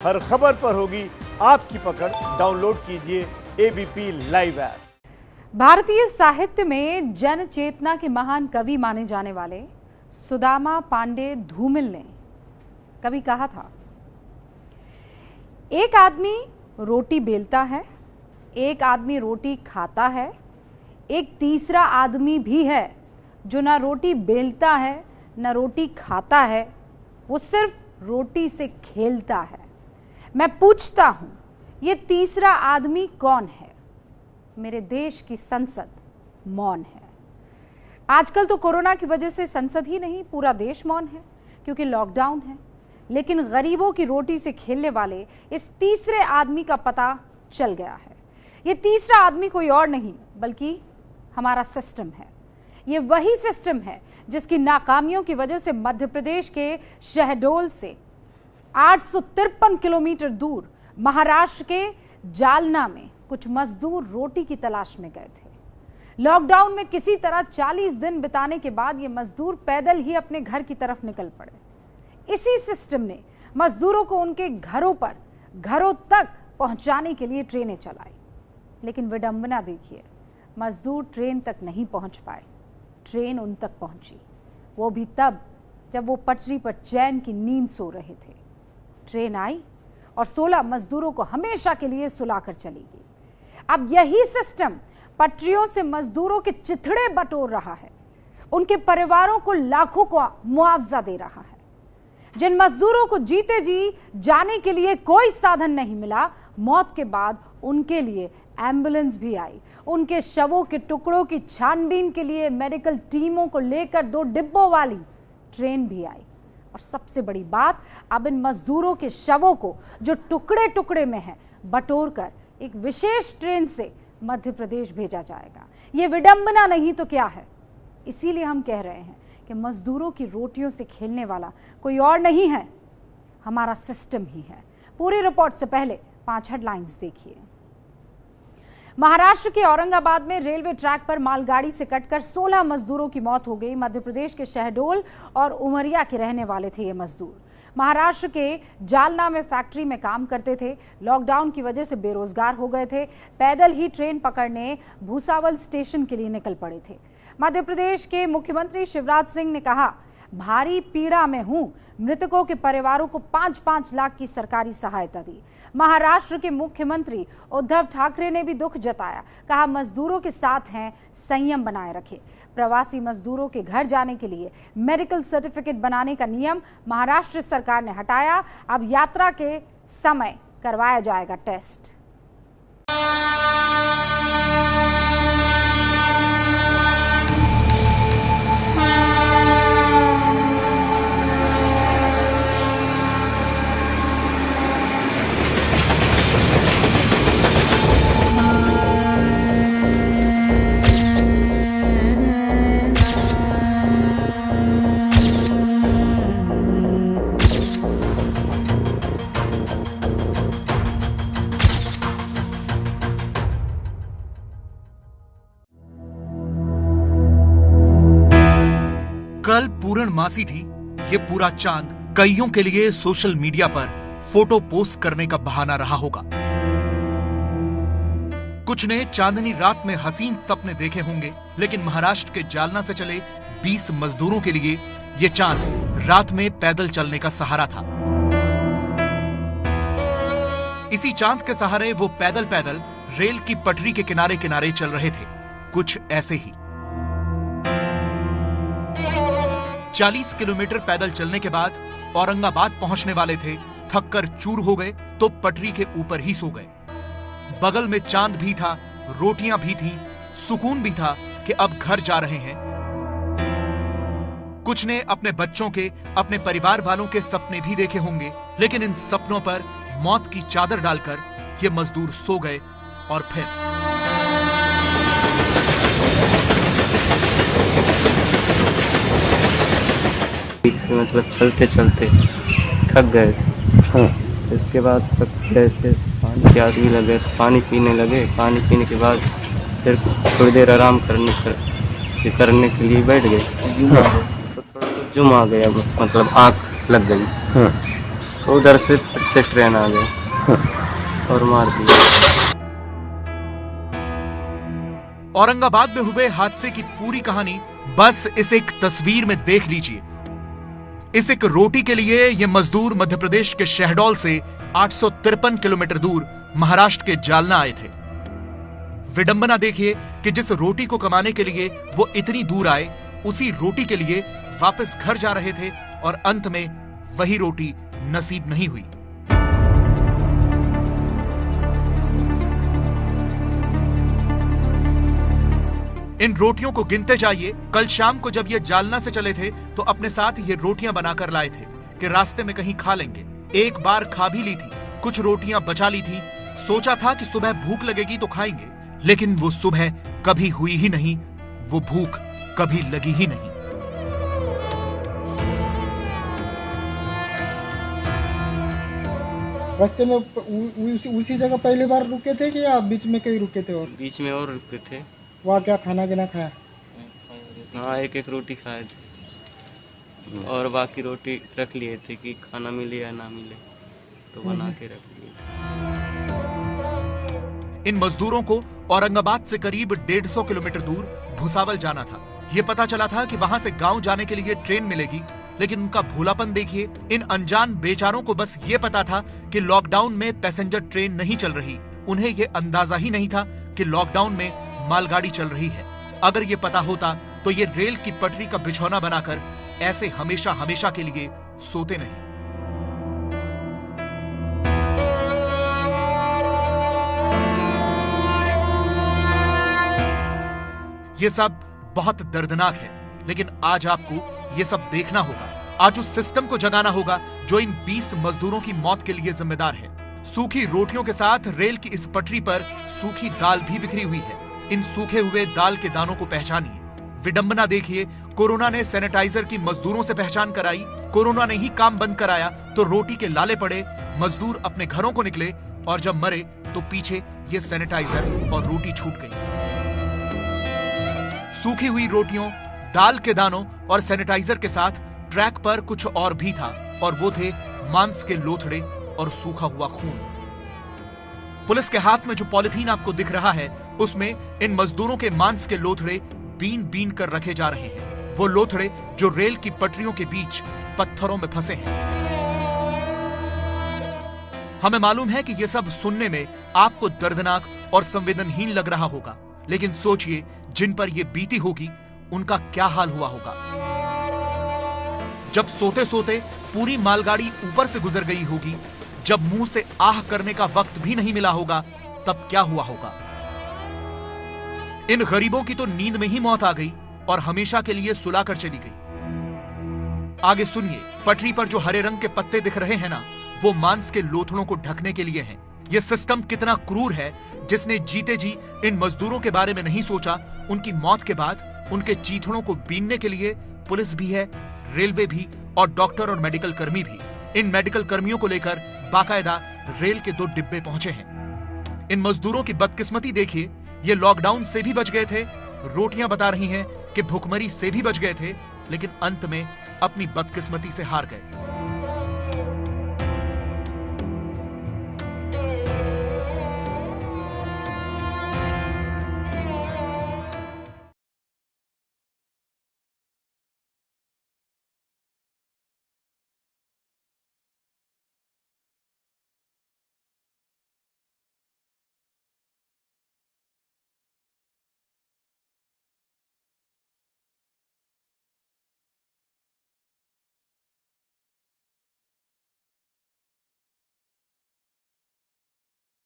हर खबर पर होगी आपकी पकड़। डाउनलोड कीजिए एबीपी लाइव ऐप। भारतीय साहित्य में जन चेतना के महान कवि माने जाने वाले सुदामा पांडे धूमिल ने कभी कहा था, एक आदमी रोटी बेलता है, एक आदमी रोटी खाता है, एक तीसरा आदमी भी है जो ना रोटी बेलता है ना रोटी खाता है, वो सिर्फ रोटी से खेलता है। मैं पूछता हूं, ये तीसरा आदमी कौन है? मेरे देश की संसद मौन है। आजकल तो कोरोना की वजह से संसद ही नहीं, पूरा देश मौन है क्योंकि लॉकडाउन है। लेकिन गरीबों की रोटी से खेलने वाले इस तीसरे आदमी का पता चल गया है। ये तीसरा आदमी कोई और नहीं बल्कि हमारा सिस्टम है। ये वही सिस्टम है जिसकी नाकामियों की वजह से मध्य प्रदेश के शहडोल से 853 किलोमीटर दूर महाराष्ट्र के जालना में कुछ मजदूर रोटी की तलाश में गए थे। लॉकडाउन में किसी तरह 40 दिन बिताने के बाद ये मजदूर पैदल ही अपने घर की तरफ निकल पड़े। इसी सिस्टम ने मजदूरों को उनके घरों तक पहुंचाने के लिए ट्रेनें चलाई। लेकिन विडंबना देखिए, मजदूर ट्रेन तक नहीं पहुंच पाए। ट्रेन उन तक पहुंची, वो भी तब जब वो पटरी पर चैन की नींद सो रहे थे। ट्रेन आई और 16 मजदूरों को हमेशा के लिए सुलाकर चली गई। अब यही सिस्टम पटरियों से मजदूरों के चिथड़े बटोर रहा है, उनके परिवारों को लाखों का मुआवजा दे रहा है। जिन मजदूरों को जीते जी जाने के लिए कोई साधन नहीं मिला, मौत के बाद उनके लिए एम्बुलेंस भी आई। उनके शवों के टुकड़ों की छानबीन के लिए मेडिकल टीमों को लेकर 2 डिब्बों वाली ट्रेन भी आई। और सबसे बड़ी बात, अब इन मजदूरों के शवों को जो टुकड़े टुकड़े में हैं, बटोर कर एक विशेष ट्रेन से मध्य प्रदेश भेजा जाएगा। ये विडंबना नहीं तो क्या है? इसीलिए हम कह रहे हैं कि मजदूरों की रोटियों से खेलने वाला कोई और नहीं है, हमारा सिस्टम ही है। पूरी रिपोर्ट से पहले 5 हेडलाइंस देखिए। महाराष्ट्र के औरंगाबाद में रेलवे ट्रैक पर मालगाड़ी से कटकर 16 मजदूरों की मौत हो गई। मध्य प्रदेश के शहडोल और उमरिया के रहने वाले थे ये मजदूर। महाराष्ट्र के जालना में फैक्ट्री में काम करते थे। लॉकडाउन की वजह से बेरोजगार हो गए थे। पैदल ही ट्रेन पकड़ने भूसावल स्टेशन के लिए निकल पड़े थे। मध्य प्रदेश के मुख्यमंत्री शिवराज सिंह ने कहा, भारी पीड़ा में हूं। मृतकों के परिवारों को 5-5 लाख की सरकारी सहायता दी। महाराष्ट्र के मुख्यमंत्री उद्धव ठाकरे ने भी दुख जताया, कहा मजदूरों के साथ हैं, संयम बनाए रखे। प्रवासी मजदूरों के घर जाने के लिए मेडिकल सर्टिफिकेट बनाने का नियम महाराष्ट्र सरकार ने हटाया। अब यात्रा के समय करवाया जाएगा टेस्ट। कल पूर्णमासी थी। ये पूरा चांद कईयों के लिए सोशल मीडिया पर फोटो पोस्ट करने का बहाना रहा होगा। कुछ ने चांदनी रात में हसीन सपने देखे होंगे, लेकिन महाराष्ट्र के जालना से चले 20 मजदूरों के लिए ये चांद रात में पैदल चलने का सहारा था। इसी चांद के सहारे वो पैदल पैदल रेल की पटरी के किनारे किनारे चल रहे थे, कुछ ऐसे ही। 40 किलोमीटर पैदल चलने के बाद औरंगाबाद पहुंचने वाले थे। थककर चूर हो गए तो पटरी के ऊपर ही सो गए। बगल में चांद भी था, रोटियां भी थी, सुकून भी था कि अब घर जा रहे हैं। कुछ ने अपने बच्चों के, अपने परिवार वालों के सपने भी देखे होंगे, लेकिन इन सपनों पर मौत की चादर डालकर ये मजदूर सो गए। और फिर मतलब चलते चलते थक गए। हाँ, इसके बाद तक जैसे पानी प्यास भी लगे, पानी पीने लगे। पानी पीने के बाद फिर थोड़ी देर आराम करने के लिए बैठ गए। हाँ, तो थोड़ा जुम आ गया, मतलब आँख लग गई। हाँ, तो उधर से 25 ट्रेन आ गए और मार दिया। औरंगाबाद में हुए हादसे की पूरी कहानी बस इस एक तस्वीर में देख लीजिए। इस एक रोटी के लिए ये मजदूर मध्य प्रदेश के शहडोल से 853 किलोमीटर दूर महाराष्ट्र के जालना आए थे। विडंबना देखिए कि जिस रोटी को कमाने के लिए वो इतनी दूर आए, उसी रोटी के लिए वापस घर जा रहे थे और अंत में वही रोटी नसीब नहीं हुई। इन रोटियों को गिनते जाइए। कल शाम को जब ये जालना से चले थे तो अपने साथ ये रोटियां बनाकर लाए थे कि रास्ते में कहीं खा लेंगे। एक बार खा भी ली थी, कुछ रोटियां बचा ली थी। सोचा था कि सुबह भूख लगेगी तो खाएंगे, लेकिन वो सुबह कभी हुई ही नहीं, वो भूख कभी लगी ही नहीं। रास्ते में उसी जगह पहली बार रुके थे कि या बीच में कहीं रुके थे? और बीच में और रुके थे। वहाँ क्या खाना गिना खाया? हाँ, एक रोटी खाए थे और बाकी रोटी रख लिए थे कि खाना मिले या ना मिले, तो बना के रख लिए। इन मजदूरों को औरंगाबाद से करीब 150 किलोमीटर दूर भुसावल जाना था। ये पता चला था कि वहां से गांव जाने के लिए ट्रेन मिलेगी, लेकिन उनका भोलापन देखिए। इन अनजान बेचारों को बस ये पता था कि लॉकडाउन में पैसेंजर ट्रेन नहीं चल रही। उन्हें ये अंदाजा ही नहीं था कि लॉकडाउन में मालगाड़ी चल रही है। अगर ये पता होता तो ये रेल की पटरी का बिछौना बनाकर ऐसे हमेशा हमेशा के लिए सोते नहीं। ये सब बहुत दर्दनाक है, लेकिन आज आपको ये सब देखना होगा। आज उस सिस्टम को जगाना होगा जो इन 20 मजदूरों की मौत के लिए जिम्मेदार है। सूखी रोटियों के साथ रेल की इस पटरी पर सूखी दाल भी बिखरी हुई है। इन सूखे हुए दाल के दानों को पहचानिए। विडंबना देखिए, कोरोना ने सैनिटाइजर की मजदूरों से पहचान कराई। कोरोना ने ही काम बंद कराया तो रोटी के लाले पड़े, मजदूर अपने घरों को निकले और जब मरे तो पीछे ये सैनिटाइजर और रोटी छूट गई। सूखी हुई रोटियों, दाल के दानों और सैनिटाइजर के साथ ट्रैक पर कुछ और भी था, और वो थे मांस के लोथड़े और सूखा हुआ खून। पुलिस के हाथ में जो पॉलिथीन आपको दिख रहा है, उसमें इन मजदूरों के मांस के लोथड़े बीन बीन कर रखे जा रहे हैं। वो लोथड़े जो रेल की पटरियों के बीच पत्थरों में फंसे हैं। हमें मालूम है कि ये सब सुनने में आपको दर्दनाक और संवेदनहीन लग रहा होगा, लेकिन सोचिए जिन पर ये बीती होगी उनका क्या हाल हुआ होगा। जब सोते सोते पूरी मालगाड़ी ऊपर से गुजर गई होगी, जब मुंह से आह करने का वक्त भी नहीं मिला होगा, तब क्या हुआ होगा। इन गरीबों की तो नींद में ही मौत आ गई और हमेशा के लिए सुलाकर चली गई। आगे सुनिए, पटरी पर जो हरे रंग के पत्ते दिख रहे हैं ना, वो मांस के लोथड़ों को ढकने के लिए हैं। ये सिस्टम कितना क्रूर है, जिसने जीते जी इन मजदूरों के बारे में नहीं सोचा। उनकी मौत के बाद उनके चीथड़ों को बीनने के लिए पुलिस भी है, रेलवे भी और डॉक्टर और मेडिकल कर्मी भी। इन मेडिकल कर्मियों को लेकर बाकायदा रेल के 2 डिब्बे पहुंचे हैं। इन मजदूरों की बदकिस्मती देखिए, ये लॉकडाउन से भी बच गए थे, रोटियां बता रही हैं कि भुखमरी से भी बच गए थे, लेकिन अंत में अपनी बदकिस्मती से हार गए।